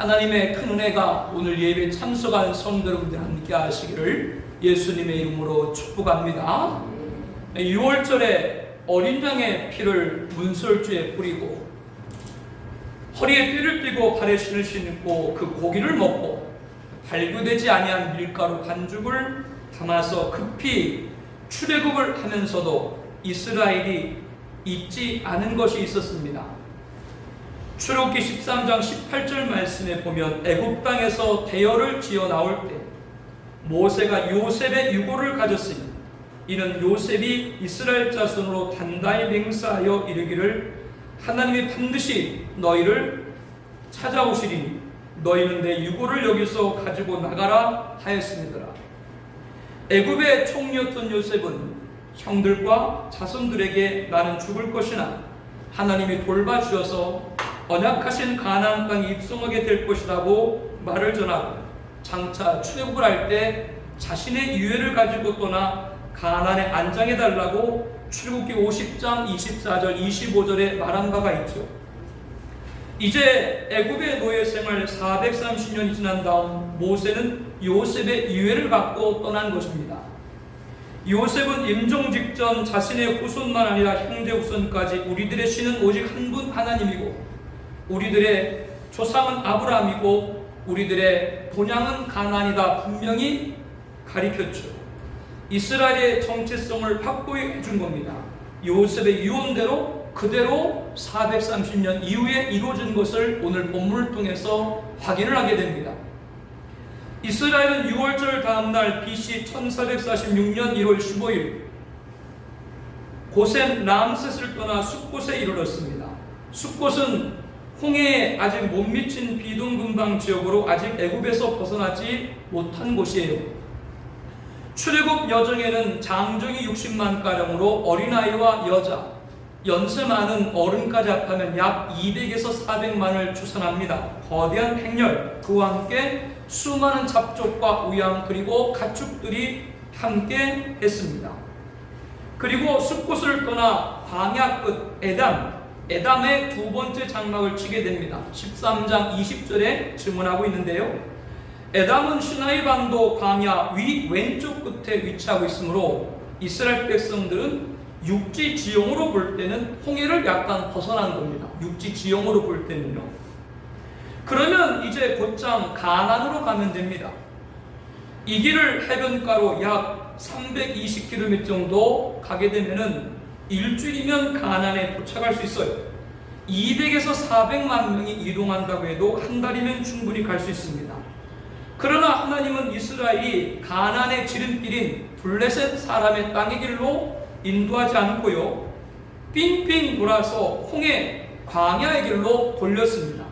하나님의 큰 은혜가 오늘 예배 참석한 성도 여러분들 함께 하시기를 예수님의 이름으로 축복합니다. 6월절에 어린 양의 피를 문설주에 뿌리고 허리에 띠를 띠고 발에 신을 신고 그 고기를 먹고 발교되지 아니한 밀가루 반죽을 담아서 급히 출애굽을 하면서도 이스라엘이 잊지 않은 것이 있었습니다. 출애굽기 13장 18절 말씀에 보면 애굽 땅에서 대열을 지어 나올 때 모세가 요셉의 유고를 가졌으니 이는 요셉이 이스라엘 자손으로 단단히 맹세하여 이르기를 하나님이 반드시 너희를 찾아오시리니 너희는 내 유고를 여기서 가지고 나가라 하였습니다. 애굽의 총리였던 요셉은 형들과 자손들에게 나는 죽을 것이나 하나님이 돌봐주셔서 언약하신 가나안 땅에 입성하게 될 것이라고 말을 전하고 장차 출애굽을 할 때 자신의 유해를 가지고 떠나 가나안에 안장해달라고 출애굽기 50장 24절 25절에 말한 바가 있죠. 이제 애굽의 노예 생활 430년이 지난 다음 모세는 요셉의 유해를 받고 떠난 것입니다. 요셉은 임종 직전 자신의 후손만 아니라 형제 후손까지 우리들의 신은 오직 한 분 하나님이고 우리들의 조상은 아브라함이고 우리들의 본향은 가나안이다 분명히 가리켰죠. 이스라엘의 정체성을 확고히 해준 겁니다. 요셉의 유언대로 그대로 430년 이후에 이루어진 것을 오늘 본문을 통해서 확인을 하게 됩니다. 이스라엘은 6월절 다음날 BC 1446년 1월 15일 고센 람셋을 떠나 숫곳에 이르렀습니다. 숫곳은 홍해에 아직 못 미친 비동근방 지역으로 아직 애굽에서 벗어나지 못한 곳이에요. 출애굽 여정에는 장정이 60만 가량으로 어린아이와 여자, 연세 많은 어른까지 합하면 약 200에서 400만을 추산합니다. 거대한 행렬, 그와 함께 수많은 잡족과 우양 그리고 가축들이 함께 했습니다. 그리고 숲곳을 떠나 광야 끝 에담의 두 번째 장막을 치게 됩니다. 13장 20절에 증언하고 있는데요. 에담은 시나이 반도 광야 위 왼쪽 끝에 위치하고 있으므로 이스라엘 백성들은 육지 지형으로 볼 때는 홍해를 약간 벗어난 겁니다. 육지 지형으로 볼 때는요. 그러면 이제 곧장 가나안으로 가면 됩니다. 이 길을 해변가로 약 320km 정도 가게 되면은 일주일이면 가나안에 도착할 수 있어요. 200에서 400만 명이 이동한다고 해도 한 달이면 충분히 갈 수 있습니다. 그러나 하나님은 이스라엘이 가나안의 지름길인 블레셋 사람의 땅의 길로 인도하지 않고요. 빙빙 돌아서 홍해 광야의 길로 돌렸습니다.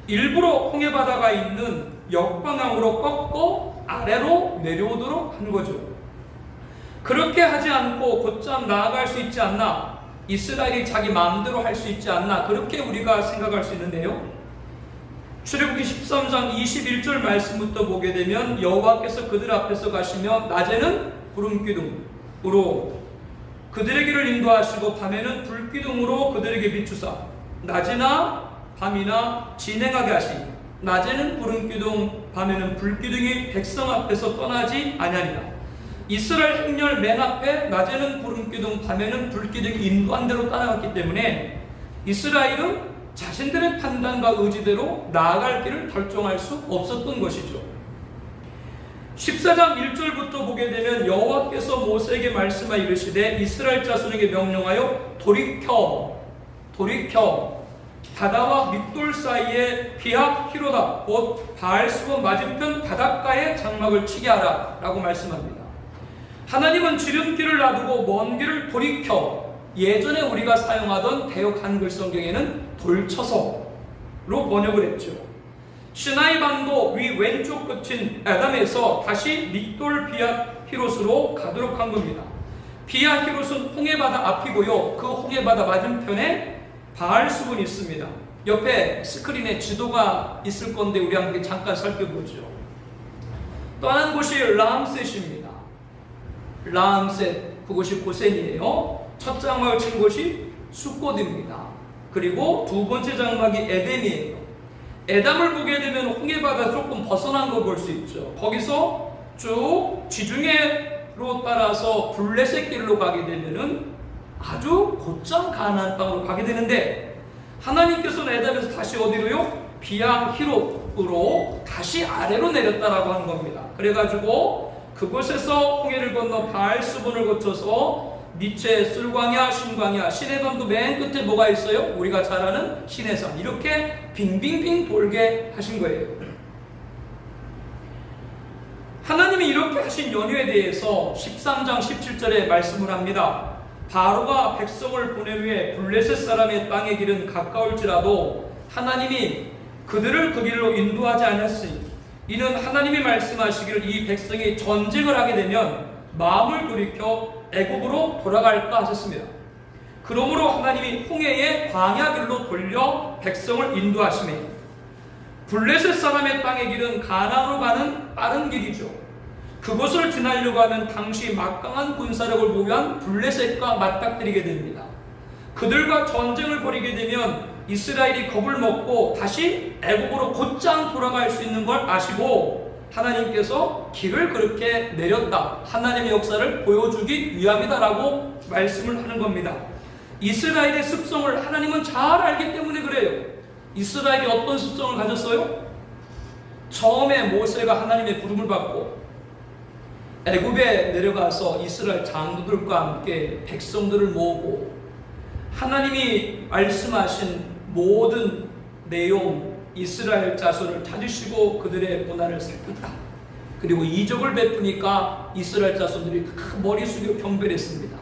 일부러 홍해 바다가 있는 역방향으로 꺾고 아래로 내려오도록 한 거죠. 그렇게 하지 않고 곧장 나아갈 수 있지 않나? 이스라엘이 자기 마음대로 할 수 있지 않나? 그렇게 우리가 생각할 수 있는데요. 출애굽기 13장 21절 말씀부터 보게 되면 여호와께서 그들 앞에서 가시며 낮에는 구름기둥으로 그들의 길을 인도하시고 밤에는 불기둥으로 그들에게 비추사 낮이나 밤이나 진행하게 하시니 낮에는 구름기둥 밤에는 불기둥이 백성 앞에서 떠나지 아니하리라. 이스라엘 행렬 맨 앞에 낮에는 구름기둥 밤에는 불기둥이 인도한 대로 따라갔기 때문에 이스라엘은 자신들의 판단과 의지대로 나아갈 길을 결정할 수 없었던 것이죠. 14장 1절부터 보게 되면 여호와께서 모세에게 말씀하여 이르시되 이스라엘 자손에게 명령하여 돌이켜 바다와 믹돌 사이에 비학 히로다 곧 바알수본 맞은편 바닷가에 장막을 치게 하라 라고 말씀합니다. 하나님은 지름길을 놔두고 먼 길을 돌이켜 예전에 우리가 사용하던 대역 한글 성경에는 돌쳐서로 번역을 했죠. 시나이 반도 위 왼쪽 끝인 에담에서 다시 믹돌 비앗 히롯으로 가도록 한 겁니다. 비앗 히롯은 홍해바다 앞이고요. 그 홍해바다 맞은편에 바알수분이 있습니다. 옆에 스크린에 지도가 있을 건데 우리 함께 잠깐 살펴보죠. 떠난 곳이 람셋입니다. 람셋, 그곳이 고센이에요. 첫 장막을 친 곳이 숫곳입니다. 그리고 두 번째 장막이 에덴이에요. 에담을 보게 되면 홍해바다 조금 벗어난 거 볼 수 있죠. 거기서 쭉 지중해로 따라서 블레셋 길로 가게 되면은 아주 곧장 가나안 땅으로 가게 되는데, 하나님께서는 에담에서 다시 어디로요? 비양 히롯으로 다시 아래로 내렸다라고 하는 겁니다. 그래가지고 그곳에서 홍해를 건너 바알스본을 거쳐서 니체, 술광야, 신광야, 시내산도 맨 끝에 뭐가 있어요? 우리가 잘 아는 시내산, 이렇게 빙빙빙 돌게 하신 거예요. 하나님이 이렇게 하신 연유에 대해서 13장 17절에 말씀을 합니다. 바로가 백성을 보낸 후에 블레셋 사람의 땅의 길은 가까울지라도 하나님이 그들을 그 길로 인도하지 않았으니 이는 하나님이 말씀하시기를 이 백성이 전쟁을 하게 되면 마음을 돌이켜 애굽으로 돌아갈까 하셨습니다. 그러므로 하나님이 홍해의 광야 길로 돌려 백성을 인도하시매, 블레셋 사람의 땅의 길은 가나안으로 가는 빠른 길이죠. 그곳을 지나려고 하면 당시 막강한 군사력을 보유한 블레셋과 맞닥뜨리게 됩니다. 그들과 전쟁을 벌이게 되면 이스라엘이 겁을 먹고 다시 애굽으로 곧장 돌아갈 수 있는 걸 아시고 하나님께서 길을 그렇게 내렸다, 하나님의 역사를 보여주기 위함이다라고 말씀을 하는 겁니다. 이스라엘의 습성을 하나님은 잘 알기 때문에 그래요. 이스라엘이 어떤 습성을 가졌어요? 처음에 모세가 하나님의 부름을 받고 애굽에 내려가서 이스라엘 장로들과 함께 백성들을 모으고 하나님이 말씀하신 모든 내용, 이스라엘 자손을 찾으시고 그들의 고난을 살폈다. 그리고 이적을 베푸니까 이스라엘 자손들이 머리 숙여 경배했습니다.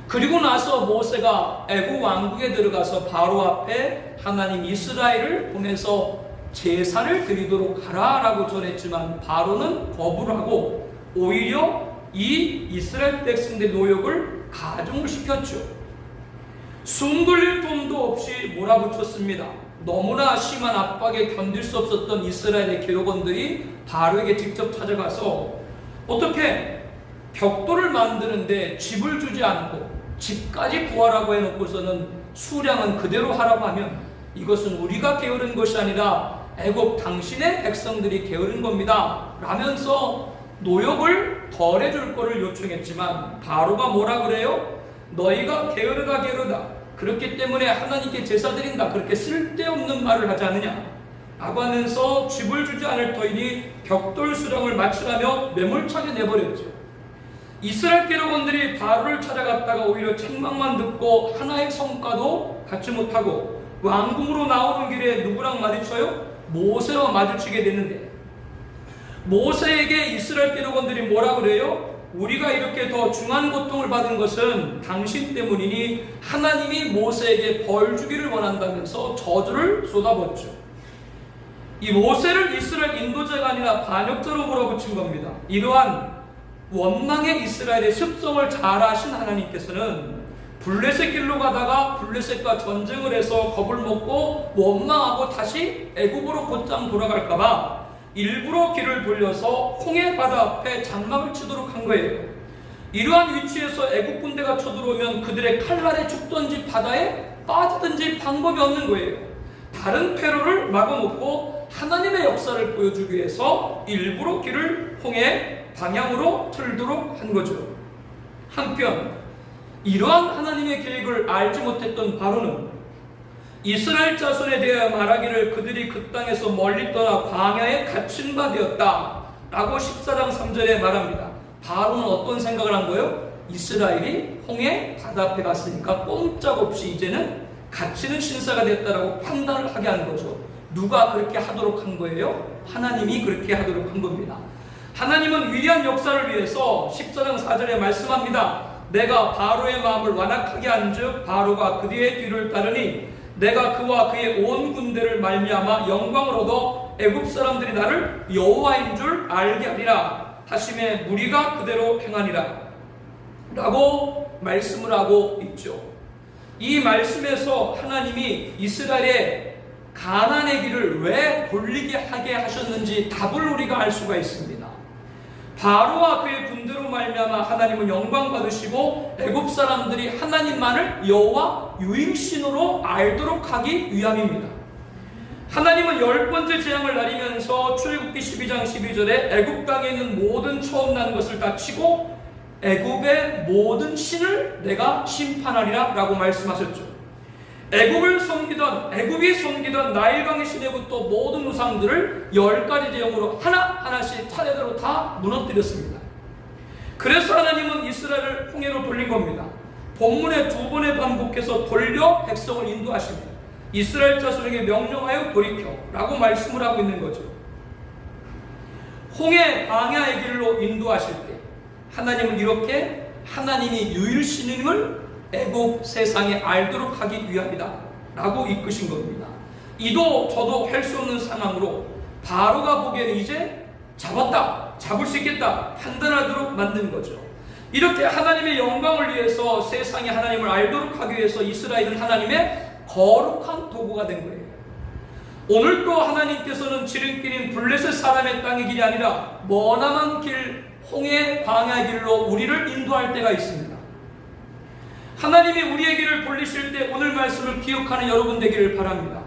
그리고 나서 모세가 애굽 왕국에 들어가서 바로 앞에 하나님 이스라엘을 보내서 제사를 드리도록 하라라고 전했지만 바로는 거부를 하고 오히려 이 이스라엘 백성들의 노역을 가중을 시켰죠. 숨 돌릴 틈도 없이 몰아붙였습니다. 너무나 심한 압박에 견딜 수 없었던 이스라엘의 계획원들이 바로에게 직접 찾아가서 어떻게 벽돌을 만드는데 집을 주지 않고 집까지 구하라고 해놓고서는 수량은 그대로 하라고 하면 이것은 우리가 게으른 것이 아니라 애굽 당신의 백성들이 게으른 겁니다 라면서 노역을 덜해줄 거를 요청했지만 바로가 뭐라 그래요? 너희가 게으르다 그렇기 때문에 하나님께 제사 드린다, 그렇게 쓸데없는 말을 하지 않느냐 라고 하면서 집을 주지 않을 터이니 벽돌 수령을 맞추라며 매몰차게 내버렸죠. 이스라엘 계략원들이 바로를 찾아갔다가 오히려 책망만 듣고 하나의 성과도 갖지 못하고 왕궁으로 나오는 길에 누구랑 마주쳐요? 모세와 마주치게 되는데, 모세에게 이스라엘 계략원들이 뭐라 그래요? 우리가 이렇게 더 중한 고통을 받은 것은 당신 때문이니 하나님이 모세에게 벌 주기를 원한다면서 저주를 쏟아붓죠. 이 모세를 이스라엘 인도자가 아니라 반역자로 몰아붙인 겁니다. 이러한 원망의 이스라엘의 습성을 잘 아신 하나님께서는 블레셋 길로 가다가 블레셋과 전쟁을 해서 겁을 먹고 원망하고 다시 애굽으로 곧장 돌아갈까봐 일부러 길을 돌려서 홍해 바다 앞에 장막을 치도록 한 거예요. 이러한 위치에서 애국 군대가 쳐들어오면 그들의 칼날에 죽든지 바다에 빠지든지 방법이 없는 거예요. 다른 퇴로를 막아놓고 하나님의 역사를 보여주기 위해서 일부러 길을 홍해 방향으로 틀도록 한 거죠. 한편 이러한 하나님의 계획을 알지 못했던 바로는 이스라엘 자손에 대하여 말하기를 그들이 그 땅에서 멀리 떠나 광야에 갇힌 바 되었다 라고 14장 3절에 말합니다. 바로는 어떤 생각을 한 거예요? 이스라엘이 홍해 바다 앞에 갔으니까 꼼짝없이 이제는 갇히는 신사가 됐다라고 판단을 하게 한 거죠. 누가 그렇게 하도록 한 거예요? 하나님이 그렇게 하도록 한 겁니다. 하나님은 위대한 역사를 위해서 14장 4절에 말씀합니다. 내가 바로의 마음을 완악하게 한즉 바로가 그의 뒤를 따르니 내가 그와 그의 온 군대를 말미암아 영광을 얻어 애굽 사람들이 나를 여호와인 줄 알게 하리라 하심에 무리가 그대로 행하니라 라고 말씀을 하고 있죠. 이 말씀에서 하나님이 이스라엘의 가나안의 길을 왜 돌리게 하게 하셨는지 답을 우리가 알 수가 있습니다. 바로와 그의 군대로 말미암아 하나님은 영광 받으시고 애굽 사람들이 하나님만을 여호와 유일신으로 알도록 하기 위함입니다. 하나님은 하나님은 10번째 재앙을 내리면서 출애굽기 12장 12절에 애굽 땅에 있는 모든 처음 난 것을 다 치고 애굽의 모든 신을 내가 심판하리라 라고 말씀하셨죠. 애굽이 섬기던 나일강의 시내부터 모든 우상들을 10가지 제형으로 하나하나씩 차례대로 다 무너뜨렸습니다. 그래서 하나님은 이스라엘을 홍해로 돌린 겁니다. 본문에 2번에 반복해서 돌려 백성을 인도하십니다. 이스라엘 자손에게 명령하여 돌이켜 라고 말씀을 하고 있는 거죠. 홍해 광야의 길로 인도하실 때 하나님은 이렇게 하나님이 유일신임을 애굽 세상에 알도록 하기 위함이다 라고 이끄신 겁니다. 이도 저도 할 수 없는 상황으로 바로가 보기에는 이제 잡을 수 있겠다 판단하도록 만든 거죠. 이렇게 하나님의 영광을 위해서 세상에 하나님을 알도록 하기 위해서 이스라엘은 하나님의 거룩한 도구가 된 거예요. 오늘도 하나님께서는 지름길인 블레셋 사람의 땅의 길이 아니라 머나먼 길 홍해 광야 길로 우리를 인도할 때가 있습니다. 하나님이 우리의 길을 돌리실 때 오늘 말씀을 기억하는 여러분 되기를 바랍니다.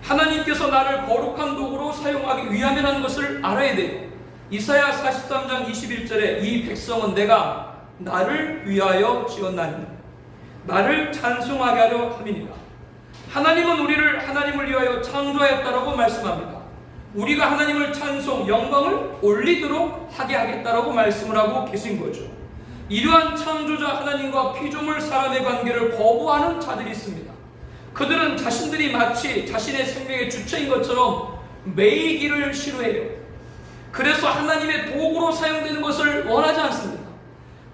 하나님께서 나를 거룩한 도구로 사용하기 위함이라는 것을 알아야 돼요. 이사야 43장 21절에 이 백성은 내가 나를 위하여 지었나니 나를 찬송하게 하려 함이니라. 하나님은 우리를 하나님을 위하여 창조하였다라고 말씀합니다. 우리가 하나님을 찬송, 영광을 올리도록 하게 하겠다라고 말씀을 하고 계신 거죠. 이러한 창조자 하나님과 피조물 사람의 관계를 거부하는 자들이 있습니다. 그들은 자신들이 마치 자신의 생명의 주체인 것처럼 매이기를 싫어해요. 그래서 하나님의 도구로 사용되는 것을 원하지 않습니다.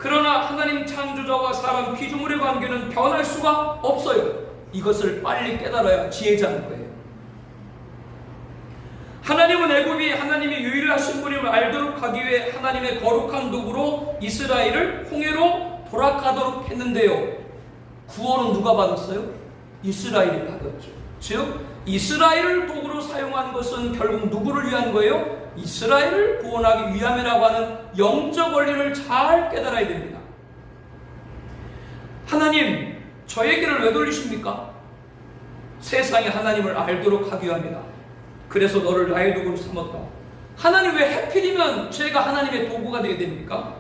그러나 하나님 창조자와 사람 피조물의 관계는 변할 수가 없어요. 이것을 빨리 깨달아야 지혜자인 거예요. 하나님은 애굽이 하나님의 유일하신 분임을 알도록 하기 위해 하나님의 거룩한 도구로 이스라엘을 홍해로 돌아가도록 했는데요. 구원은 누가 받았어요? 이스라엘이 받았죠. 즉 이스라엘을 도구로 사용한 것은 결국 누구를 위한 거예요? 이스라엘을 구원하기 위함이라고 하는 영적 원리를 잘 깨달아야 됩니다. 하나님, 저에게를 왜 돌리십니까? 세상에 하나님을 알도록 하기 위함이다. 그래서 너를 나의 도구로 삼았다. 하나님, 왜 하필이면 제가 하나님의 도구가 되어야 됩니까?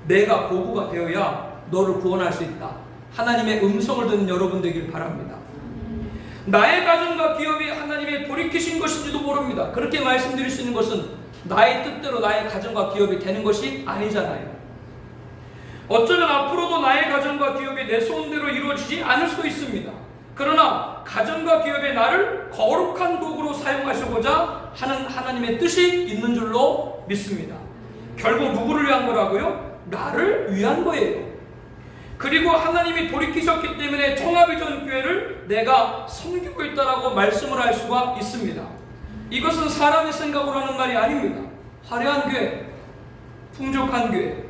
내가 도구가 되어야 너를 구원할 수 있다. 하나님의 음성을 듣는 여러분 되길 바랍니다. 나의 가정과 기업이 하나님의 돌이키신 것인지도 모릅니다. 그렇게 말씀드릴 수 있는 것은 나의 뜻대로 나의 가정과 기업이 되는 것이 아니잖아요. 어쩌면 앞으로도 나의 가정과 기업이 내 소원대로 이루어지지 않을 수도 있습니다. 그러나 가정과 기업의 나를 거룩한 도구로 사용하시고자 하는 하나님의 뜻이 있는 줄로 믿습니다. 결국 누구를 위한 거라고요? 나를 위한 거예요. 그리고 하나님이 돌이키셨기 때문에 청합이전교회를 내가 섬기고 있다라고 말씀을 할 수가 있습니다. 이것은 사람의 생각으로 하는 말이 아닙니다. 화려한 교회, 풍족한 교회,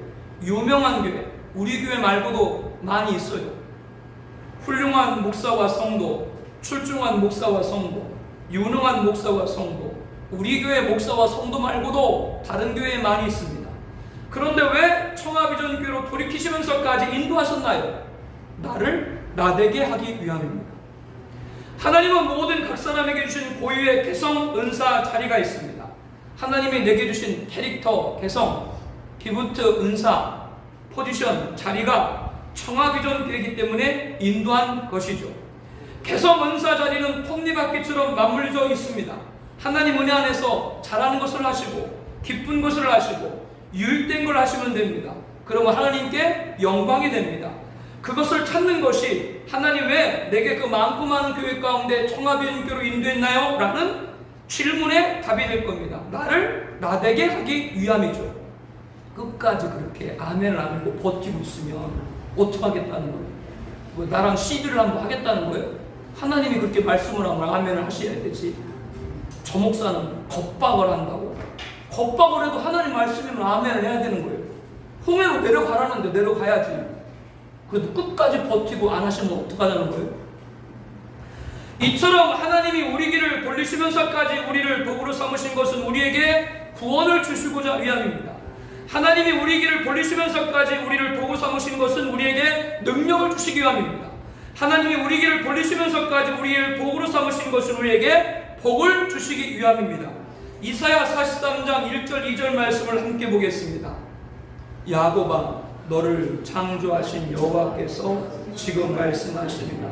유명한 교회, 우리 교회 말고도 많이 있어요. 훌륭한 목사와 성도, 출중한 목사와 성도, 유능한 목사와 성도, 우리 교회 목사와 성도 말고도 다른 교회에 많이 있습니다. 그런데 왜 청합이전교회로 돌이키시면서까지 인도하셨나요? 나를 나되게 하기 위함입니다. 하나님은 모든 각 사람에게 주신 고유의 개성, 은사, 자리가 있습니다. 하나님이 내게 주신 캐릭터, 개성, 기프트, 은사, 포지션, 자리가 청합이전교회이기 때문에 인도한 것이죠. 개성, 은사, 자리는 톱니바퀴처럼 맞물려 있습니다. 하나님 은혜 안에서 잘하는 것을 하시고 기쁜 것을 하시고 유익된 걸 하시면 됩니다. 그러면 하나님께 영광이 됩니다. 그것을 찾는 것이 하나님 왜 내게 그 많고 많은 교회 가운데 청합이전교회로 인도했나요? 라는 질문에 답이 될 겁니다. 나를 나되게 하기 위함이죠. 끝까지 그렇게 아멘을 안 하고 버티고 있으면 어떻게 하겠다는 거예요? 뭐 나랑 CD를 한번 하겠다는 거예요? 하나님이 그렇게 말씀을 하면 아멘을 하셔야 되지. 저 목사는 겁박을 한다고. 겁박을 해도 하나님 말씀이면 아멘을 해야 되는 거예요. 홍해로 내려가라는데 내려가야지. 그래도 끝까지 버티고 안 하시면 어떡하자는 거예요? 이처럼 하나님이 우리 길을 돌리시면서까지 우리를 도구로 삼으신 것은 우리에게 구원을 주시고자 위함입니다. 하나님이 우리 길을 돌리시면서까지 우리를 도구 삼으신 것은 우리에게 능력을 주시기 위함입니다. 하나님이 우리 길을 돌리시면서까지 우리를 도구로 삼으신 것은 우리에게 복을 주시기 위함입니다. 이사야 43장 1절 2절 말씀을 함께 보겠습니다. 야곱아, 너를 창조하신 여호와께서 지금 말씀하십니다.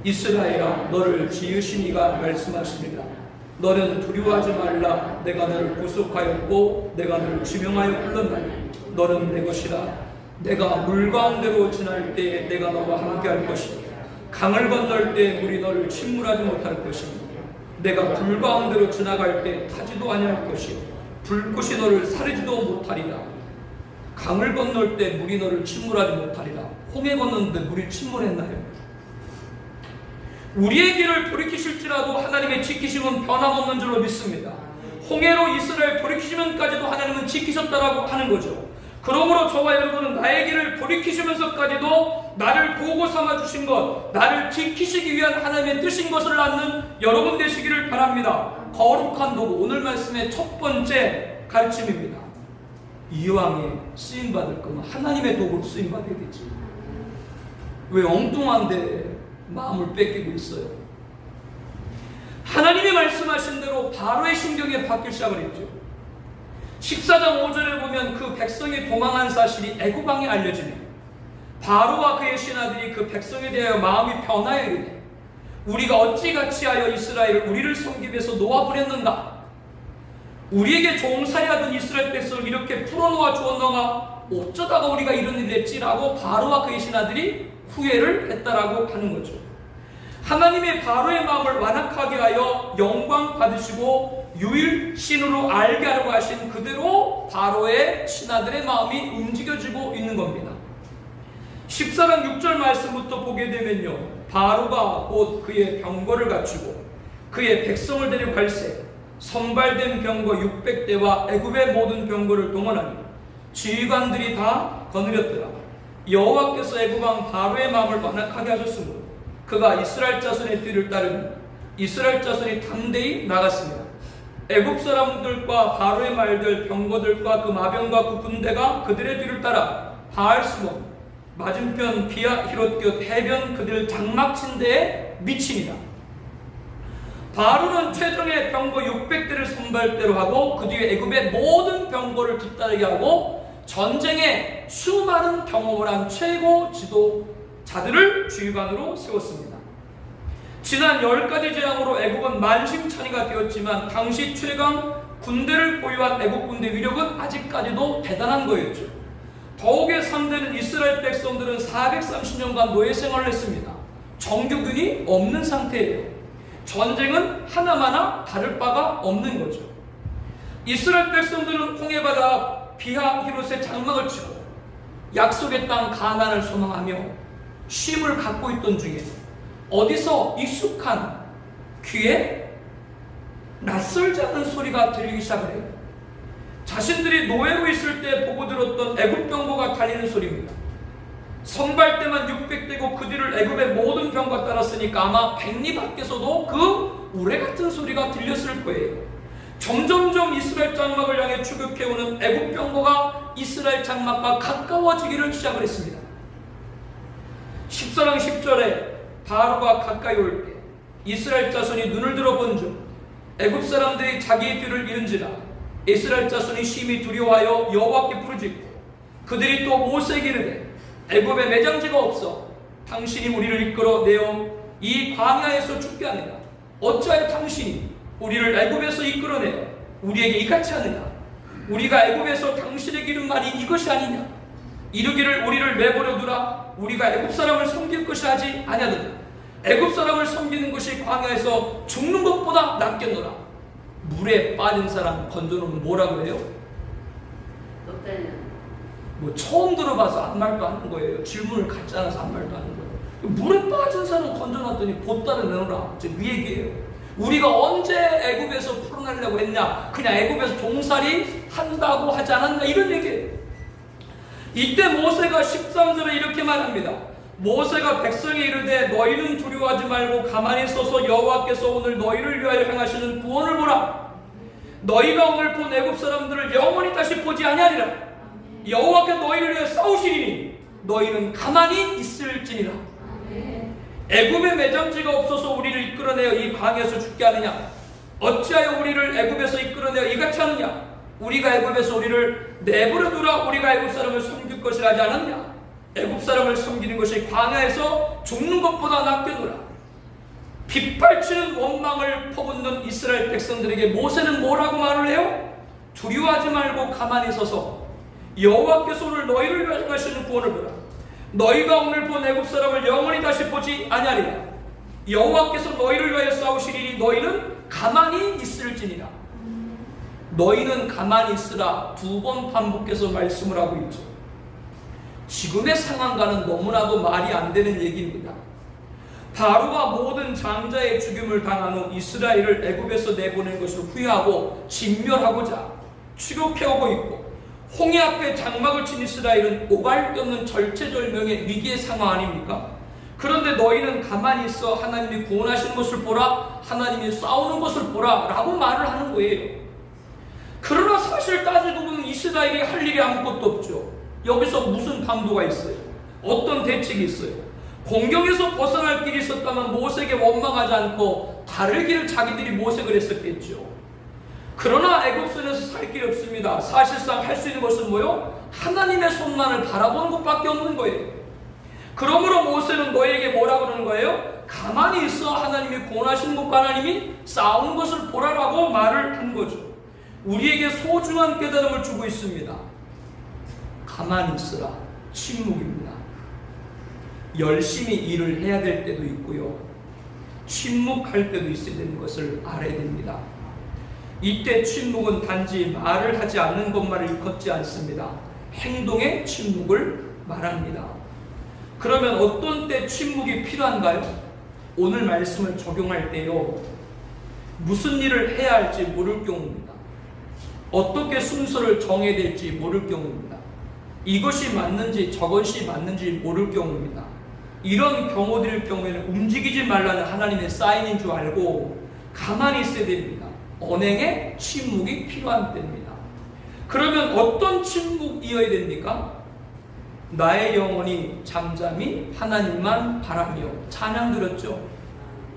이스라엘아, 너를 지으신 이가 말씀하십니다. 너는 두려워하지 말라. 내가 너를 구속하였고 내가 너를 지명하여 불렀나니 너는 내 것이라. 내가 물 가운데로 지날 때 내가 너와 함께할 것이니 강을 건널 때 물이 너를 침몰하지 못할 것이니 내가 불 가운데로 지나갈 때 타지도 아니할 것이요 불꽃이 너를 사르지도 못하리라. 강을 건널 때 물이 너를 침몰하지 못하리라. 홍해 건너는데 물이 침몰했나요? 우리의 길을 돌이키실지라도 하나님의 지키심은 변함없는 줄로 믿습니다. 홍해로 이스라엘 돌이키시면까지도 하나님은 지키셨다라고 하는 거죠. 그러므로 저와 여러분은 나의 길을 돌이키시면서까지도 나를 보고 삼아주신 것, 나를 지키시기 위한 하나님의 뜻인 것을 낳는 여러분 되시기를 바랍니다. 거룩한 도구, 오늘 말씀의 첫 번째 가르침입니다. 이왕에 쓰임받을 거면 하나님의 도구로 쓰임받아야 되지. 왜 엉뚱한데 마음을 뺏기고 있어요? 하나님이 말씀하신 대로 바로의 심경이 바뀌기 시작을 했죠. 14장 5절에 보면 그 백성이 도망한 사실이 애굽왕에 알려지네. 바로와 그의 신하들이 그 백성에 대하여 마음이 변하여 이르네. 우리가 어찌 같이하여 이스라엘을 우리를 섬기기 위해서 놓아버렸는가? 우리에게 종살이하던 이스라엘 백성을 이렇게 풀어놓아 주었는가? 어쩌다가 우리가 이런 일을 했지라고 바로와 그의 신하들이 후회를 했다라고 하는 거죠. 하나님의 바로의 마음을 완악하게 하여 영광 받으시고 유일신으로 알게 하려고 하신 그대로 바로의 신하들의 마음이 움직여지고 있는 겁니다. 14장 6절 말씀부터 보게 되면요, 바로가 곧 그의 병거를 갖추고 그의 백성을 데리고 갈새 선발된 병거 600대와 애굽의 모든 병거를 동원하니 지휘관들이 다 거느렸더라. 여호와께서 애굽왕 바로의 마음을 완악하게 하셨으므로 그가 이스라엘 자손의 뒤를 따르니 이스라엘 자손이 담대히 나갔습니다. 애굽 사람들과 바로의 말들, 병거들과 그 마병과 그 군대가 그들의 뒤를 따라 바알스몬 맞은편 비아히롯 해변 그들 장막친 데에 미칩니다. 바로는 최종의 병거 600대를 선발대로 하고 그 뒤에 애굽의 모든 병거를 뒤따르게 하고 전쟁에 수많은 경험을 한 최고 지도자들을 지휘관으로 세웠습니다. 지난 10가지 재앙으로 애굽은 만신창이가 되었지만 당시 최강 군대를 보유한 애굽 군대 위력은 아직까지도 대단한 거였죠. 더욱의 상대는 이스라엘 백성들은 430년간 노예 생활을 했습니다. 정규군이 없는 상태예요. 전쟁은 하나마나 다를 바가 없는 거죠. 이스라엘 백성들은 홍해바다 비하히롯의 장막을 치고 약속의 땅 가나안을 소망하며 쉼을 갖고 있던 중에 어디서 익숙한 귀에 낯설지 않은 소리가 들리기 시작을 해요. 자신들이 노예로 있을 때 보고 들었던 애굽 병거가 달리는 소리입니다. 선발대만 600대고 그 뒤를 애굽의 모든 병거가 따랐으니까 아마 백리 밖에서도 그 우레 같은 소리가 들렸을 거예요. 점점점 이스라엘 장막을 향해 추격해오는 애굽 병거가 이스라엘 장막과 가까워지기를 시작을 했습니다. 14장 10절에 바로가 가까이 올 때 이스라엘 자손이 눈을 들어본 중 애굽 사람들이 자기의 뒤를 잃은지라 이스라엘 자손이 심히 두려워하여 여호와께 부르짖고 그들이 또 모세에게 이르되 애굽에 매장지가 없어 당신이 우리를 이끌어 내어 이 광야에서 죽게 하느냐? 어찌하여 당신이 우리를 애굽에서 이끌어내어 우리에게 이같이 하느냐? 우리가 애굽에서 당신에게 이른 말이 이것이 아니냐? 이르기를 우리를 내버려 두라. 우리가 애굽 사람을 섬길 것이 하지 아니하느냐? 애굽 사람을 섬기는 것이 광야에서 죽는 것보다 낫겠노라. 물에 빠진 사람 건져놓으면 뭐라 그래요? 뭐 처음 들어봐서 아무 말도 하는 거예요. 질문을 갖지 않아서 아무 말도 하는 거예요. 물에 빠진 사람 건져놨더니 보따리 내놓으라. 이 얘기예요. 우리가 언제 애굽에서 풀어내려고 했냐? 그냥 애굽에서 종살이 한다고 하지 않았냐? 이런 얘기예요. 이때 모세가 13절에 이렇게 말합니다. 모세가 백성에 이르되 너희는 두려워하지 말고 가만히 서서 여호와께서 오늘 너희를 위하여 행하시는 구원을 보라. 너희가 오늘 본 애굽 사람들을 영원히 다시 보지 아니하리라. 여호와께 너희를 위해 싸우시리니 너희는 가만히 있을지니라. 애굽에 매장지가 없어서 우리를 이끌어내어 이 광야에서 죽게 하느냐? 어찌하여 우리를 애굽에서 이끌어내어 이같이 하느냐? 우리가 애굽에서 우리를 내버려 두라. 우리가 애굽 사람을 섬길 것이라 하지 않았냐? 애굽 사람을 섬기는 것이 광야에서 죽는 것보다 낫겠노라. 빗발치는 원망을 퍼붓는 이스라엘 백성들에게 모세는 뭐라고 말을 해요? 두려워하지 말고 가만히 서서 여호와께서 오늘 너희를 위하여 하시는 구원을 보라. 너희가 오늘 본 애굽 사람을 영원히 다시 보지 아니하리라. 여호와께서 너희를 위하여 싸우시리니 너희는 가만히 있을지니라. 너희는 가만히 있으라 2번 반복해서 말씀을 하고 있죠. 지금의 상황과는 너무나도 말이 안 되는 얘기입니다. 바로가 모든 장자의 죽임을 당한 후 이스라엘을 애굽에서 내보낸 것을 후회하고 진멸하고자 추격해오고 있고, 홍해 앞에 장막을 친 이스라엘은 오갈 데 없는 절체절명의 위기의 상황 아닙니까? 그런데 너희는 가만히 있어 하나님이 구원하시는 것을 보라, 하나님이 싸우는 것을 보라 라고 말을 하는 거예요. 그러나 사실 따지고 보면 이스라엘이 할 일이 아무것도 없죠. 여기서 무슨 강도가 있어요? 어떤 대책이 있어요? 공경에서 벗어날 길이 있었다면 모세에게 원망하지 않고 다른 길을 자기들이 모색을 했었겠죠. 그러나 애굽선에서 살 길이 없습니다. 사실상 할 수 있는 것은 뭐요? 하나님의 손만을 바라보는 것밖에 없는 거예요. 그러므로 모세는 너에게 뭐라 그러는 거예요? 가만히 있어 하나님이 구원하시는 것과 하나님이 싸우는 것을 보라라고 말을 한 거죠. 우리에게 소중한 깨달음을 주고 있습니다. 가만히 있으라. 침묵입니다. 열심히 일을 해야 될 때도 있고요, 침묵할 때도 있어야 되는 것을 알아야 됩니다. 이때 침묵은 단지 말을 하지 않는 것만을 일컫지 않습니다. 행동의 침묵을 말합니다. 그러면 어떤 때 침묵이 필요한가요? 오늘 말씀을 적용할 때요, 무슨 일을 해야 할지 모를 경우입니다. 어떻게 순서를 정해야 될지 모를 경우입니다. 이것이 맞는지 저것이 맞는지 모를 경우입니다. 이런 경우들일 경우에는 움직이지 말라는 하나님의 사인인 줄 알고 가만히 있어야 됩니다. 언행의 침묵이 필요한 때입니다. 그러면 어떤 침묵이어야 됩니까? 나의 영혼이 잠잠히 하나님만 바라며, 찬양 들었죠?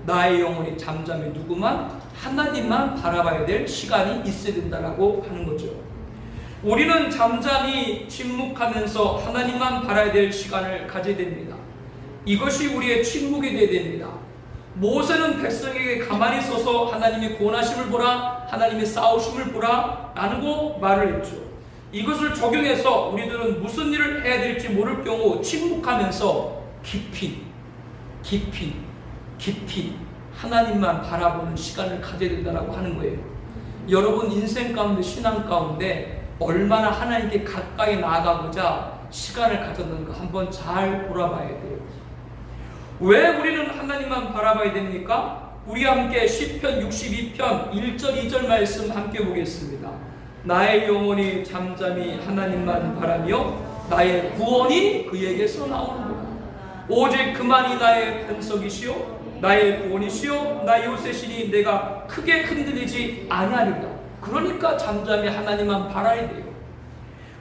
나의 영혼이 잠잠히 누구만? 하나님만 바라봐야 될 시간이 있어야 된다라고 하는 거죠. 우리는 잠잠히 침묵하면서 하나님만 바라야 될 시간을 가져야 됩니다. 이것이 우리의 침묵이 되어야 됩니다. 모세는 백성에게 가만히 서서 하나님의 구원하심을 보라, 하나님의 싸우심을 보라 라고 말을 했죠. 이것을 적용해서 우리들은 무슨 일을 해야 될지 모를 경우 침묵하면서 깊이 하나님만 바라보는 시간을 가져야 된다고 하는 거예요. 여러분 인생 가운데, 신앙 가운데 얼마나 하나님께 가까이 나아가고자 시간을 가졌는가 한번 잘 돌아봐야 돼요. 왜 우리는 하나님만 바라봐야 됩니까? 우리 함께 시편 62편 1절 2절 말씀 함께 보겠습니다. 나의 영혼이 잠잠히 하나님만 바라며 나의 구원이 그에게서 나오는구나. 오직 그만이 나의 반석이시요 나의 구원이시요 나의 요새시니 내가 크게 흔들리지 아니하리라. 그러니까 잠잠히 하나님만 바라야 돼요.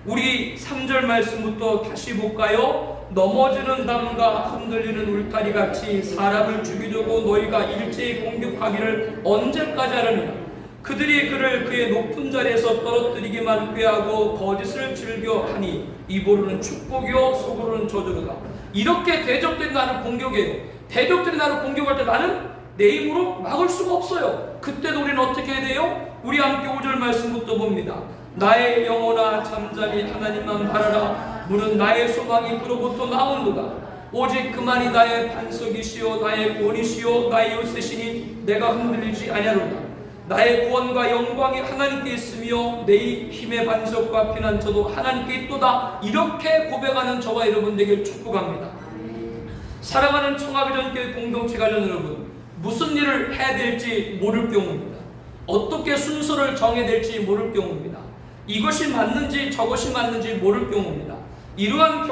우리 3절 말씀부터 다시 볼까요? 넘어지는 담과 흔들리는 울타리 같이 사람을 죽이려고 너희가 일제히 공격하기를 언제까지 하느냐? 그들이 그를 그의 높은 자리에서 떨어뜨리기만 꾀하고 거짓을 즐겨하니 입으로는 축복이요 속으로는 저주로다. 이렇게 대적들이 나를 공격해요. 대적들이 나를 공격할 때 나는 내 힘으로 막을 수가 없어요. 그때도 우리는 어떻게 해야 돼요? 우리 함께 5절 말씀부터 봅니다. 나의 영혼아 잠잠히 하나님만 바라라. 무는 나의 소망이 그로부터 나오는도다. 오직 그만이 나의 반석이시요 나의 구원이시요 나의 요새시니 내가 흔들리지 아니하노라. 나의 구원과 영광이 하나님께 있으며 내 힘의 반석과 피난처도 하나님께 있도다. 이렇게 고백하는 저와 여러분 되길 축복합니다. 사랑하는 청하비전교회 공동체 가정 여러분, 무슨 일을 해야 될지 모를 경우입니다. 어떻게 순서를 정해야 될지 모를 경우입니다. 이것이 맞는지 저것이 맞는지 모를 경우입니다. 이러한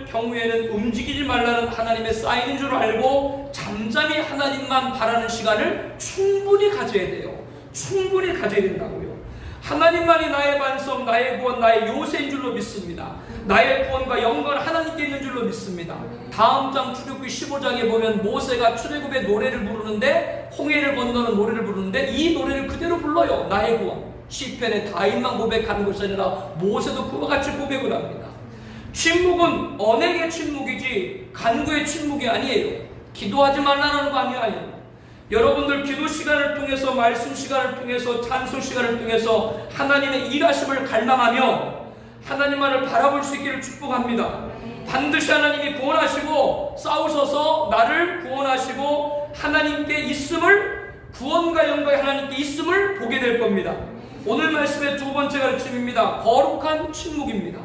경우에는 움직이지 말라는 하나님의 사인인 줄 알고 잠잠히 하나님만 바라는 시간을 충분히 가져야 돼요. 충분히 가져야 된다고요. 하나님만이 나의 반석, 나의 구원, 나의 요새인 줄로 믿습니다. 나의 구원과 영광은 하나님께 있는 줄로 믿습니다. 다음 장 출애굽기 15장에 보면 모세가 출애굽의 노래를 부르는데, 홍해를 건너는 노래를 부르는데 이 노래를 그대로 불러요. 나의 구원. 시편에 다윗만 고백하는 것이 아니라 모세도 그와 같이 고백을 합니다. 침묵은 언행의 침묵이지 간구의 침묵이 아니에요. 기도하지 말라는 거 아니에요. 여러분들 기도 시간을 통해서, 말씀 시간을 통해서, 찬송 시간을 통해서 하나님의 일하심을 갈망하며 하나님만을 바라볼 수 있기를 축복합니다. 반드시 하나님이 구원하시고 싸우셔서 나를 구원하시고 하나님께 있음을, 구원과 영광이 하나님께 있음을 보게 될 겁니다. 오늘 말씀의 두 번째 가르침입니다. 거룩한 침묵입니다.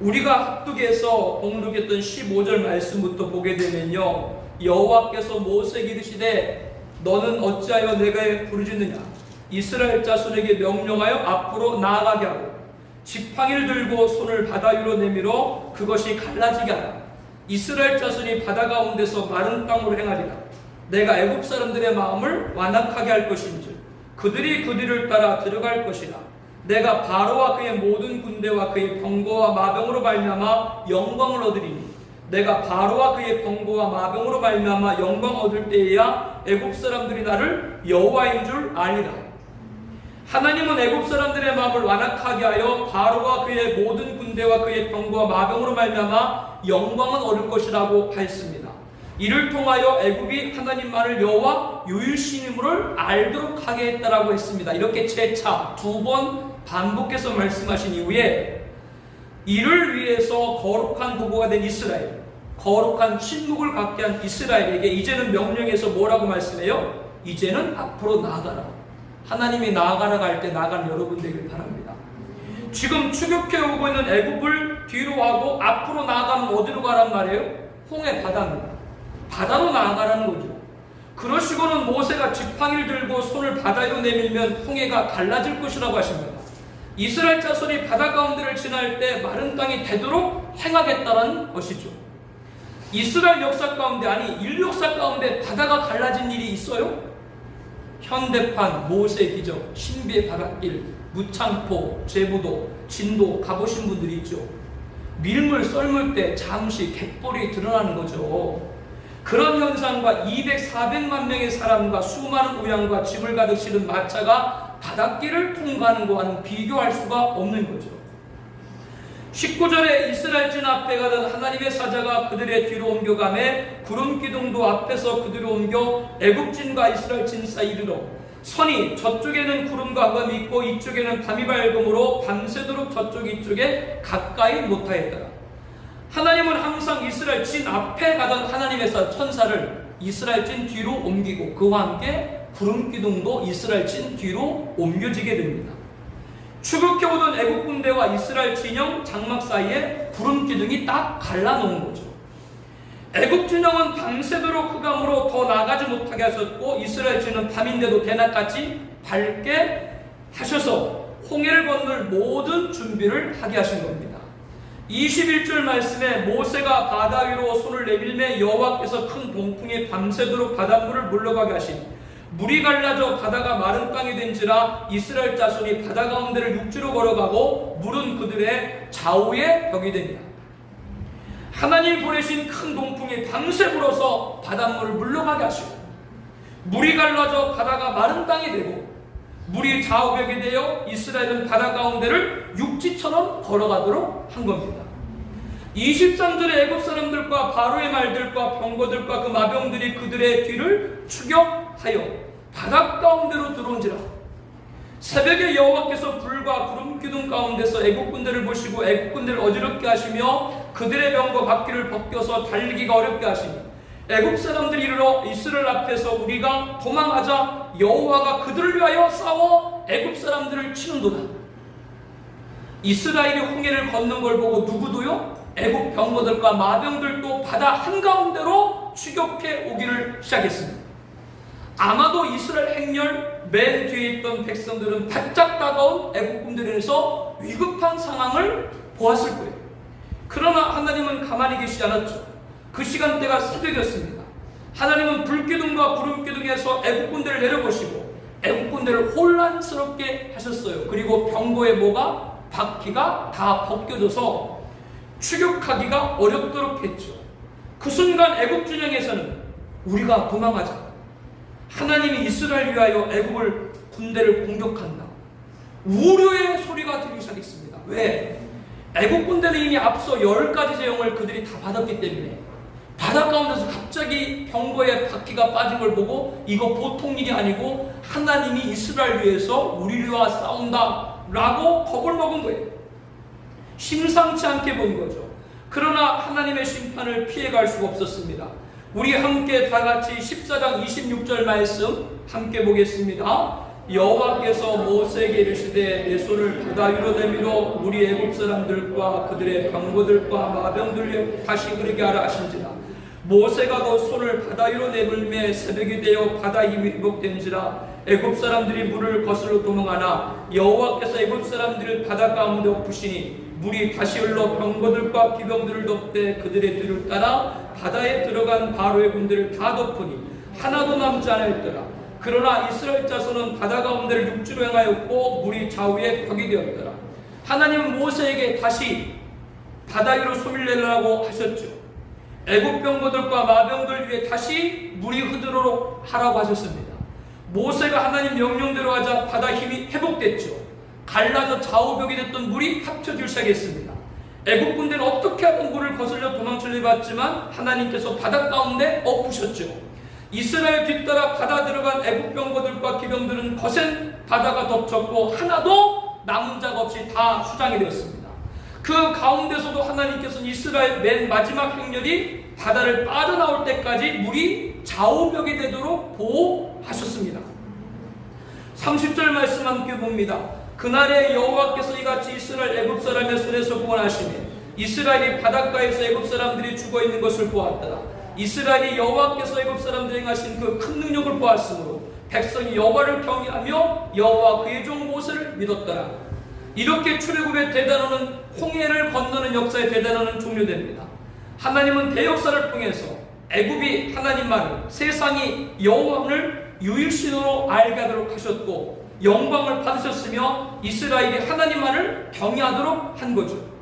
우리가 합독해서 공독했던 15절 말씀부터 보게 되면요, 여호와께서 모세에게 이르시되 너는 어찌하여 내게 부르짖느냐, 이스라엘 자손에게 명령하여 앞으로 나아가게 하고 지팡이를 들고 손을 바다 위로 내밀어 그것이 갈라지게 하라. 이스라엘 자손이 바다 가운데서 마른 땅으로 행하리라. 내가 애굽 사람들의 마음을 완악하게 할 것인즉 그들이 그 뒤를 따라 들어갈 것이라. 내가 바로와 그의 모든 군대와 그의 병거와 마병으로 말미암아 영광을 얻으리니 내가 바로와 그의 병거와 마병으로 말미암아 영광 얻을 때에야 애굽 사람들이 나를 여호와인 줄 아니라. 하나님은 애굽 사람들의 마음을 완악하게 하여 바로와 그의 모든 군대와 그의 병거와 마병으로 말미암아 영광은 얻을 것이라고 하였습니다. 이를 통하여 애굽이 하나님만을 여호와 유일신임을 알도록 하게 했다라고 했습니다. 이렇게 재차 두 번 반복해서 말씀하신 이후에 이를 위해서 거룩한 도구가 된 이스라엘, 거룩한 침묵을 갖게 한 이스라엘에게 이제는 명령해서 뭐라고 말씀해요? 이제는 앞으로 나아가라. 하나님이 나아가라고 할 때 나아가는 여러분 되길 바랍니다. 지금 추격해 오고 있는 애굽을 뒤로 하고 앞으로 나아가면 어디로 가란 말이에요? 홍해 바다입니다. 바다로 나아가라는 거죠. 그러시고는 모세가 지팡이를 들고 손을 바다 위로 내밀면 홍해가 갈라질 것이라고 하십니다. 이스라엘 자손이 바다 가운데를 지날 때 마른 땅이 되도록 행하겠다는 것이죠. 이스라엘 역사 가운데, 아니 인류 역사 가운데 바다가 갈라진 일이 있어요? 현대판 모세 기적, 신비의 바닷길, 무창포, 제부도, 진도 가보신 분들이 있죠. 밀물 썰물 때 잠시 갯벌이 드러나는 거죠. 그런 현상과 400만 명의 사람과 수많은 우양과 짐을 가득 실은 마차가 바닷길을 통과하는 것과는 비교할 수가 없는 거죠. 19절에 이스라엘 진 앞에 가던 하나님의 사자가 그들의 뒤로 옮겨가매 구름 기둥도 앞에서 그들을 옮겨 애굽진과 이스라엘 진 사이 이르러 선이 저쪽에는 구름과 흑암이 있고 이쪽에는 밤이 밝음으로 밤새도록 저쪽 이쪽에 가까이 못하였더라. 하나님은 항상 이스라엘 진 앞에 가던 하나님의 천사를 이스라엘 진 뒤로 옮기고 그와 함께 구름 기둥도 이스라엘 진 뒤로 옮겨지게 됩니다. 추격해 오던 애국 군대와 이스라엘 진영 장막 사이에 구름 기둥이 딱 갈라놓은 거죠. 애국 진영은 밤새도록 흑암으로 더 나가지 못하게 하셨고 이스라엘 진은 밤인데도 대낮같이 밝게 하셔서 홍해를 건널 모든 준비를 하게 하신 겁니다. 21절 말씀에 모세가 바다 위로 손을 내밀매 여호와께서 큰 동풍에 밤새도록 바닷물을 물러가게 하신 물이 갈라져 바다가 마른 땅이 된지라 이스라엘 자손이 바다 가운데를 육지로 걸어가고 물은 그들의 좌우에 벽이 됩니다. 하나님이 보내신 큰 동풍이 밤새 불어서 바닷물을 물러가게 하시고 물이 갈라져 바다가 마른 땅이 되고 물이 좌우벽이 되어 이스라엘은 바다 가운데를 육지처럼 걸어가도록 한 겁니다. 23절에 애굽 사람들과 바로의 말들과 병거들과 그 마병들이 그들의 뒤를 추격하여 바다 가운데로 들어온지라. 새벽에 여호와께서 불과 구름 기둥 가운데서 애굽 군대를 보시고 애굽 군대를 어지럽게 하시며 그들의 병거 바퀴를 벗겨서 달리기가 어렵게 하시니 애굽 사람들이 이르러 이스라엘 앞에서 우리가 도망하자 여호와가 그들을 위하여 싸워 애굽 사람들을 치는도다. 이스라엘이 홍해를 걷는 걸 보고 누구도요? 애굽 병거들과 마병들도 바다 한가운데로 추격해 오기를 시작했습니다. 아마도 이스라엘 행렬 맨 뒤에 있던 백성들은 바짝 다가온 애굽 군대에서 위급한 상황을 보았을 거예요. 그러나 하나님은 가만히 계시지 않았죠. 그 시간대가 새벽이었습니다. 하나님은 불기둥과 구름기둥에서 애굽 군대를 내려보시고 애굽 군대를 혼란스럽게 하셨어요. 그리고 병거에 뭐가? 바퀴가 다 벗겨져서 추격하기가 어렵도록 했죠. 그 순간 애굽 진영에서는 우리가 도망하자, 하나님이 이스라엘 위하여 애굽을 군대를 공격한다, 우려의 소리가 들리기 시작했습니다. 왜? 애국 군대는 이미 앞서 10가지 재앙을 그들이 다 받았기 때문에 바다 가운데서 갑자기 병거에 바퀴가 빠진 걸 보고 이거 보통 일이 아니고 하나님이 이스라엘 위해서 우리를 위하여 싸운다 라고 겁을 먹은 거예요. 심상치 않게 본 거죠. 그러나 하나님의 심판을 피해갈 수가 없었습니다. 우리 함께 다 같이 14장 26절 말씀 함께 보겠습니다. 여호와께서 모세에게 이르시되 내 손을 바다 위로 내밀어 물이 애굽 사람들과 그들의 병거들과 마병들을 다시 흐르게 하라 하신지라. 모세가 그 손을 바다 위로 내밀매 새벽이 되어 바다 힘이 회복된지라. 애굽 사람들이 물을 거슬러 도망하나 여호와께서 애굽 사람들을 바다 가운데 엎으시니 물이 다시 흘러 병거들과 기병들을 덮되 그들의 뒤를 따라 바다에 들어간 바로의 군대를 다 덮으니 하나도 남지 않았더라. 그러나 이스라엘 자손은 바다 가운데를 육지로 행하였고 물이 좌우에 벽이 되었더라. 하나님은 모세에게 다시 바다 위로 소밀내라고 하셨죠. 애굽 병거들과 마병들 위에 다시 물이 흐르도록 하라고 하셨습니다. 모세가 하나님 명령대로 하자 바다 힘이 회복됐죠. 갈라져 좌우벽이 됐던 물이 합쳐지기 시작했습니다. 애굽 군대는 어떻게 하든 물을 거슬려 도망치려 했지만 하나님께서 바다 가운데 엎으셨죠. 이스라엘 뒤따라 바다 들어간 애굽 병거들과 기병들은 거센 바다가 덮쳤고 하나도 남은 자가 없이 다 수장이 되었습니다. 그 가운데서도 하나님께서는 이스라엘 맨 마지막 행렬이 바다를 빠져나올 때까지 물이 좌우벽이 되도록 보호하셨습니다. 30절 말씀 함께 봅니다. 그날에 여호와께서 이같이 이스라엘 애굽 사람의 손에서 구원하시며 이스라엘이 바닷가에서 애굽 사람들이 죽어있는 것을 보았더라. 이스라엘이 여호와께서 애굽 사람들에게 행하신 그 큰 능력을 보았으므로 백성이 여호와를 경외하며 여호와 그의 종 모세를 믿었더라. 이렇게 출애굽의 대단원은 홍해를 건너는 역사의 대단원은 종료됩니다. 하나님은 대역사를 통해서 애굽이 하나님만을, 세상이 여호와를 유일신으로 알게 하도록 하셨고 영광을 받으셨으며 이스라엘이 하나님만을 경외하도록 한 거죠.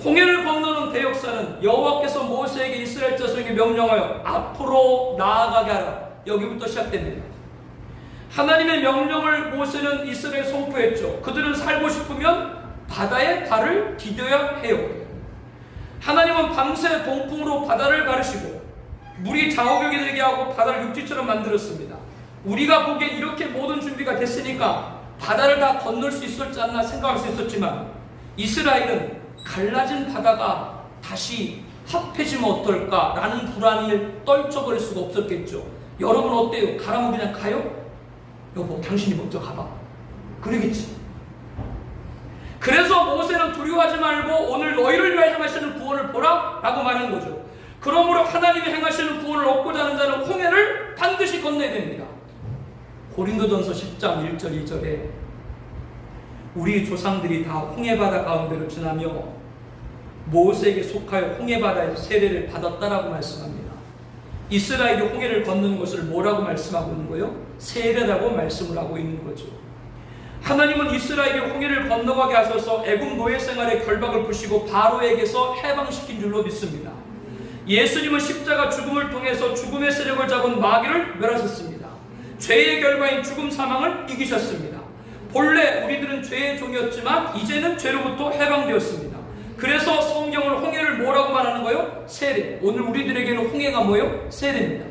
홍해를 건너는 대역사는 여호와께서 모세에게 이스라엘 자손에게 명령하여 앞으로 나아가게 하라, 여기부터 시작됩니다. 하나님의 명령을 모세는 이스라엘에 선포했죠. 그들은 살고 싶으면 바다에 발을 디뎌야 해요. 하나님은 밤새 동풍으로 바다를 가르시고 물이 좌우벽이 되게 하고 바다를 육지처럼 만들었습니다. 우리가 보기엔 이렇게 모든 준비가 됐으니까 바다를 다 건널 수 있었지 않나 생각할 수 있었지만 이스라엘은 갈라진 바다가 다시 합해지면 어떨까라는 불안을 떨쳐버릴 수가 없었겠죠. 여러분 어때요? 가라면 그냥 가요? 여보 당신이 먼저 가봐, 그러겠지. 그래서 모세는 두려워하지 말고 오늘 너희를 위하여 행하시는 구원을 보라 라고 말하는 거죠. 그러므로 하나님이 행하시는 구원을 얻고자 하는 자는 홍해를 반드시 건너야 됩니다. 고린도전서 10장 1절 2절에 우리 조상들이 다 홍해바다 가운데로 지나며 모세에게 속하여 홍해바다에서 세례를 받았다라고 말씀합니다. 이스라엘이 홍해를 건너는 것을 뭐라고 말씀하고 있는 거예요? 세례라고 말씀을 하고 있는 거죠. 하나님은 이스라엘이 홍해를 건너가게 하셔서 애굽 노예 생활의 결박을 푸시고 바로에게서 해방시킨 줄로 믿습니다. 예수님은 십자가 죽음을 통해서 죽음의 세력을 잡은 마귀를 멸하셨습니다. 죄의 결과인 죽음 사망을 이기셨습니다. 본래 우리들은 죄의 종이었지만 이제는 죄로부터 해방되었습니다. 그래서 성경을 홍해를 뭐라고 말하는 거예요? 세례. 오늘 우리들에게는 홍해가 뭐예요? 세례입니다.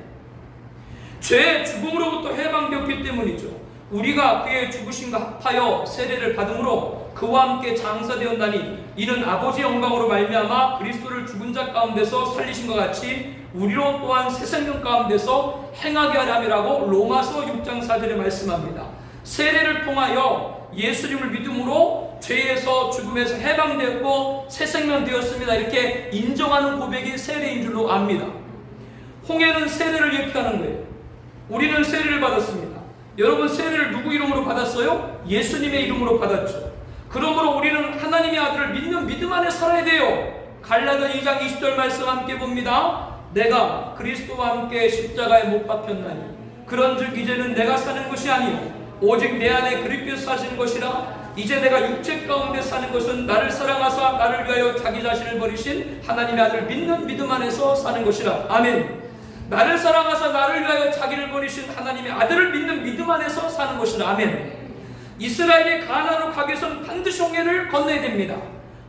죄의 죽음으로부터 해방되었기 때문이죠. 우리가 그의 죽으심과 합하여 세례를 받음으로 그와 함께 장사되었나니 이는 아버지 영광으로 말미암아 그리스도를 죽은 자 가운데서 살리신 것 같이 우리로 또한 새 생명 가운데서 행하게 하려 함이라고 로마서 6장 4절에 말씀합니다. 세례를 통하여 예수님을 믿음으로 죄에서 죽음에서 해방되었고 새 생명 되었습니다. 이렇게 인정하는 고백이 세례인 줄로 압니다. 홍해는 세례를 예표하는 거예요. 우리는 세례를 받았습니다. 여러분 세례를 누구 이름으로 받았어요? 예수님의 이름으로 받았죠. 그러므로 우리는 하나님의 아들을 믿는 믿음 안에 살아야 돼요. 갈라디아 2장 20절 말씀 함께 봅니다. 내가 그리스도와 함께 십자가에 못 박혔나니 그런즉 이제는 내가 사는 것이 아니요 오직 내 안에 그리스도께서 사시는 것이라. 이제 내가 육체 가운데 사는 것은 나를 사랑하사 나를 위하여 자기 자신을 버리신 하나님의 아들 믿는 믿음 안에서 사는 것이라. 아멘. 나를 사랑하사 나를 위하여 자기를 버리신 하나님의 아들을 믿는 믿음 안에서 사는 것이라. 아멘. 이스라엘이 가나안으로 가기 위해서는 반드시 홍해를 건너야 됩니다.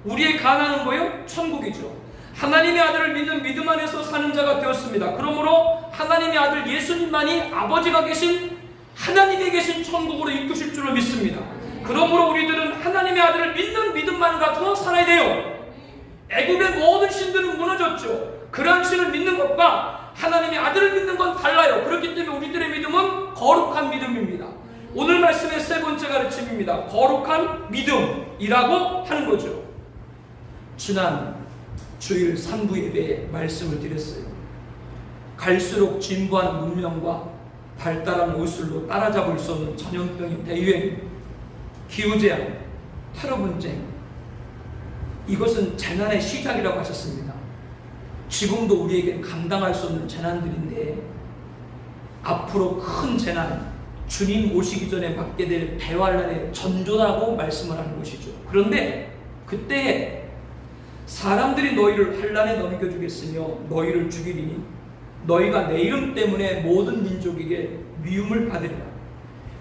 우리의 가나안은 뭐예요? 천국이죠. 하나님의 아들을 믿는 믿음 안에서 사는 자가 되었습니다. 그러므로 하나님의 아들 예수님만이 아버지가 계신 하나님이 계신 천국으로 이끄실 줄을 믿습니다. 그러므로 우리들은 하나님의 아들을 믿는 믿음만을 가지고 살아야 돼요. 애굽의 모든 신들은 무너졌죠. 그러한 신을 믿는 것과 하나님의 아들을 믿는 건 달라요. 그렇기 때문에 우리들의 믿음은 거룩한 믿음입니다. 오늘 말씀의 세 번째 가르침입니다. 거룩한 믿음이라고 하는 거죠. 지난 주일 3부 예배에 말씀을 드렸어요. 갈수록 진부한 문명과 발달한 의술로 따라잡을 수 없는 전염병의 대유행, 기후재앙, 테러 분쟁, 이것은 재난의 시작이라고 하셨습니다. 지금도 우리에게 감당할 수 없는 재난들인데 앞으로 큰 재난, 주님 오시기 전에 받게 될 대환란의 전조라고 말씀을 하는 것이죠. 그런데 그때 사람들이 너희를 환란에 넘겨주겠으며 너희를 죽이리니 너희가 내 이름 때문에 모든 민족에게 미움을 받으리라.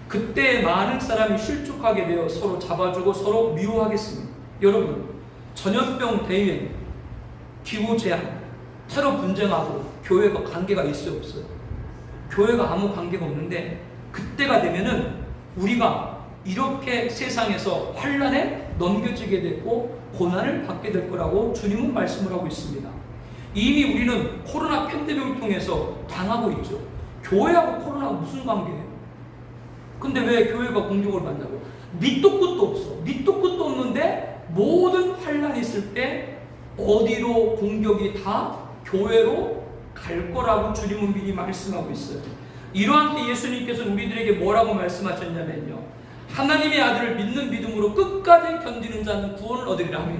그때 많은 사람이 실족하게 되어 서로 잡아주고 서로 미워하겠습니다. 여러분, 전염병 대유행, 기후재앙, 테러 분쟁하고 교회가 관계가 있어요, 없어요? 교회가 아무 관계가 없는데 그때가 되면은 우리가 이렇게 세상에서 환란에 넘겨지게 됐고 고난을 받게 될 거라고 주님은 말씀을 하고 있습니다. 이미 우리는 코로나 팬데믹을 통해서 당하고 있죠. 교회하고 코로나가 무슨 관계예요? 근데 왜 교회가 공격을 받냐고? 밑도 끝도 없어. 밑도 끝도 없는데 모든 환란이 있을 때 어디로 공격이 다 교회로 갈 거라고 주님은 미리 말씀하고 있어요. 이러한 때 예수님께서는 우리들에게 뭐라고 말씀하셨냐면요, 하나님의 아들을 믿는 믿음으로 끝까지 견디는 자는 구원을 얻으리라 하며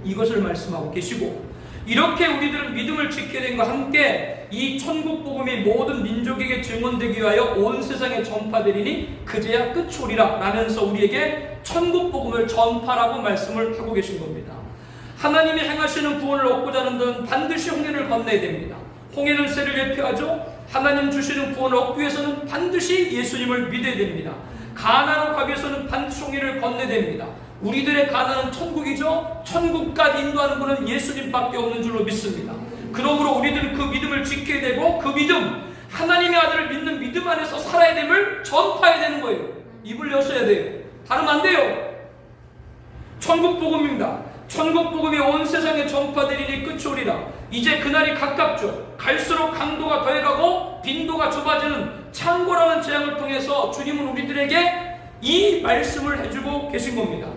이것을 말씀하고 계시고, 이렇게 우리들은 믿음을 지켜야 되는 것과 함께 이 천국 복음이 모든 민족에게 증언되기 위하여 온 세상에 전파되리니 그제야 끝이 오리라 라면서 우리에게 천국 복음을 전파라고 말씀을 하고 계신 겁니다. 하나님이 행하시는 구원을 얻고자 하는 자는 반드시 홍해를 건너야 됩니다. 홍해는 새를 예표하죠. 하나님 주시는 구원을 얻기 위해서는 반드시 예수님을 믿어야 됩니다. 가나안으로 가기 위해서는 반드시 홍해를 건너야 됩니다. 우리들의 가나안은 천국이죠. 천국까지 인도하는 분은 예수님밖에 없는 줄로 믿습니다. 그러므로 우리들은 그 믿음을 지켜야 되고 그 믿음, 하나님의 아들을 믿는 믿음 안에서 살아야 됨을 전파해야 되는 거예요. 입을 여셔야 돼요. 다르면 안 돼요. 천국 복음입니다. 천국 복음이 온 세상에 전파되리니 끝이 오리라. 이제 그날이 가깝죠. 갈수록 강도가 더해가고 빈도가 좁아지는 창고라는 재앙을 통해서 주님은 우리들에게 이 말씀을 해주고 계신 겁니다.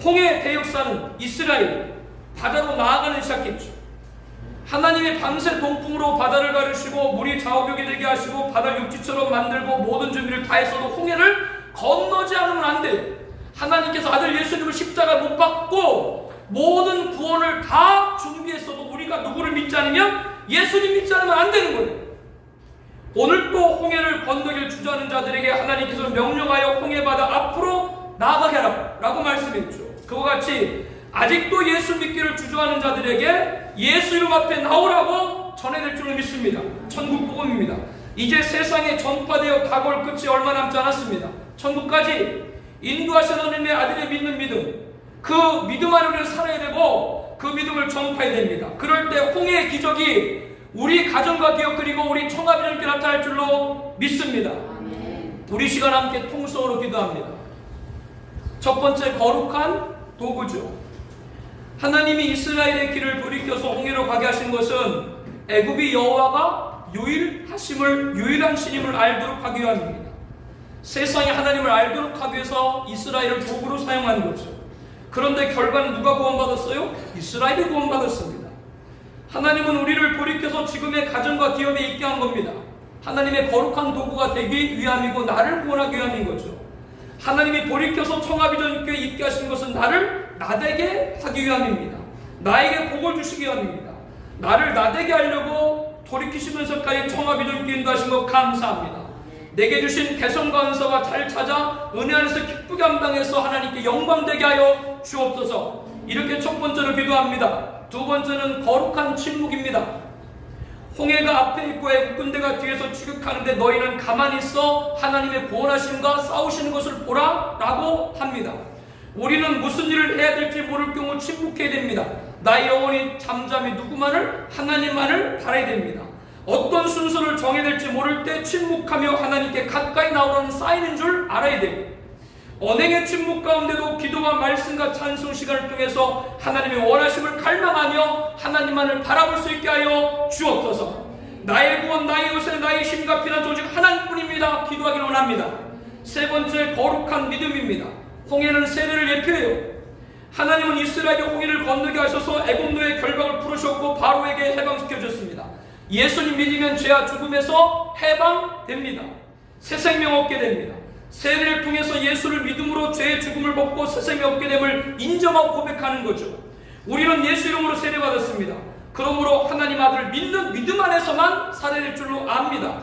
홍해 대역사는 이스라엘 바다로 나아가는 시작했죠. 하나님의 밤새 동풍으로 바다를 가르시고 물이 좌우벽이 되게 하시고 바다를 육지처럼 만들고 모든 준비를 다 했어도 홍해를 건너지 않으면 안 돼요. 하나님께서 아들 예수님을 십자가 못 박고 모든 구원을 다 준비했어도 우리가 누구를 믿지 않으면 예수님 믿지 않으면 안 되는 거예요. 오늘 또 홍해를 건너길 주저하는 자들에게 하나님께서 명령하여 홍해 바다 앞으로 나아가게 하라 라고 말씀했죠. 그와 같이 아직도 예수 믿기를 주저하는 자들에게 예수 이름 앞에 나오라고 전해낼 줄을 믿습니다. 천국 복음입니다. 이제 세상에 전파되어 다가올 끝이 얼마 남지 않았습니다. 천국까지 인도하신 하나님의 아들의 믿는 믿음, 그 믿음 안에 우리는 살아야 되고 그 믿음을 전파해야 됩니다. 그럴 때 홍해의 기적이 우리 가정과 기업 그리고 우리 청합인에게 나타날 줄로 믿습니다. 우리 시간 함께 통성으로 기도합니다. 첫 번째, 거룩한 도구죠. 하나님이 이스라엘의 길을 돌이켜서 홍해로 가게 하신 것은 애굽이 여호와가 유일한 신임을 알도록 하기 위함입니다. 세상이 하나님을 알도록 하기 위해서 이스라엘을 도구로 사용한 거죠. 그런데 결과는 누가 구원받았어요? 이스라엘이 구원받았습니다. 하나님은 우리를 돌이켜서 지금의 가정과 기업에 있게 한 겁니다. 하나님의 거룩한 도구가 되기 위함이고 나를 구원하기 위함인 거죠. 하나님이 돌이켜서 청합이전교회에 있게 하신 것은 나를 나되게 하기 위함입니다. 나에게 복을 주시기 위함입니다. 나를 나되게 하려고 돌이키시면서까지 청합이전교회 인도하신 것 감사합니다. 내게 주신 개성과 은사가 잘 찾아 은혜 안에서 기쁘게 감당해서 하나님께 영광되게 하여 주옵소서. 이렇게 첫 번째로 기도합니다. 두 번째는 거룩한 침묵입니다. 홍해가 앞에 있고 애국 군대가 뒤에서 추격하는데 너희는 가만히 있어 하나님의 구원하심과 싸우시는 것을 보라 라고 합니다. 우리는 무슨 일을 해야 될지 모를 경우 침묵해야 됩니다. 나의 영혼이 잠잠히 누구만을? 하나님만을 바라야 됩니다. 어떤 순서를 정해야 될지 모를 때 침묵하며 하나님께 가까이 나오는 사인인 줄 알아야 돼요. 언행의 침묵 가운데도 기도와 말씀과 찬송 시간을 통해서 하나님의 원하심을 갈망하며 하나님만을 바라볼 수 있게 하여 주옵소서. 나의 구원, 나의 요새, 나의 힘과 피난 오직 하나님뿐입니다. 기도하기를 원합니다. 세 번째, 거룩한 믿음입니다. 홍해는 세례를 예표해요. 하나님은 이스라엘의 홍해를 건너게 하셔서 애굽노의 결박을 풀으셨고 바로에게 해방시켜 주셨습니다. 예수님 믿으면 죄와 죽음에서 해방됩니다. 새 생명 얻게 됩니다. 세례를 통해서 예수를 믿음으로 죄의 죽음을 벗고 새 생명 얻게 됨을 인정하고 고백하는 거죠. 우리는 예수 이름으로 세례받았습니다. 그러므로 하나님 아들을 믿는 믿음 안에서만 살아낼 줄로 압니다.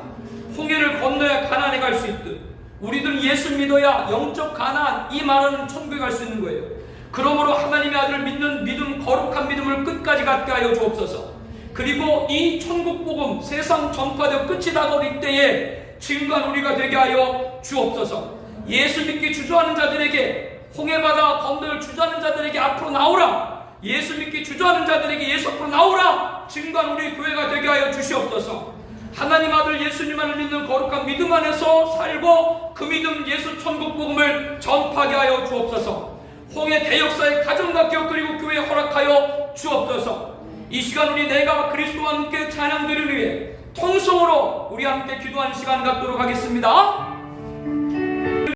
홍해를 건너야 가나안에 갈 수 있듯 우리들은 예수 믿어야 영적 가나안, 이 말은 천국에 갈 수 있는 거예요. 그러므로 하나님의 아들을 믿는 믿음, 거룩한 믿음을 끝까지 갖게 하여 주옵소서. 그리고 이 천국 복음 세상 전파되어 끝이 다가올 이때에 증거한 우리가 되게 하여 주옵소서. 예수 믿기 주저하는 자들에게, 홍해바다 건너를 주저하는 자들에게 앞으로 나오라. 예수 믿기 주저하는 자들에게 예수 앞으로 나오라. 증거한 우리 교회가 되게 하여 주시옵소서. 하나님 아들 예수님만을 믿는 거룩한 믿음 안에서 살고 그 믿음 예수 천국 복음을 전파하게 하여 주옵소서. 홍해 대역사의 가정과 기업 그리고 교회에 허락하여 주옵소서. 이 시간 우리 내가 그리스도와 함께 찬양 드리기 위해 통성으로 우리 함께 기도하는 시간 갖도록 하겠습니다.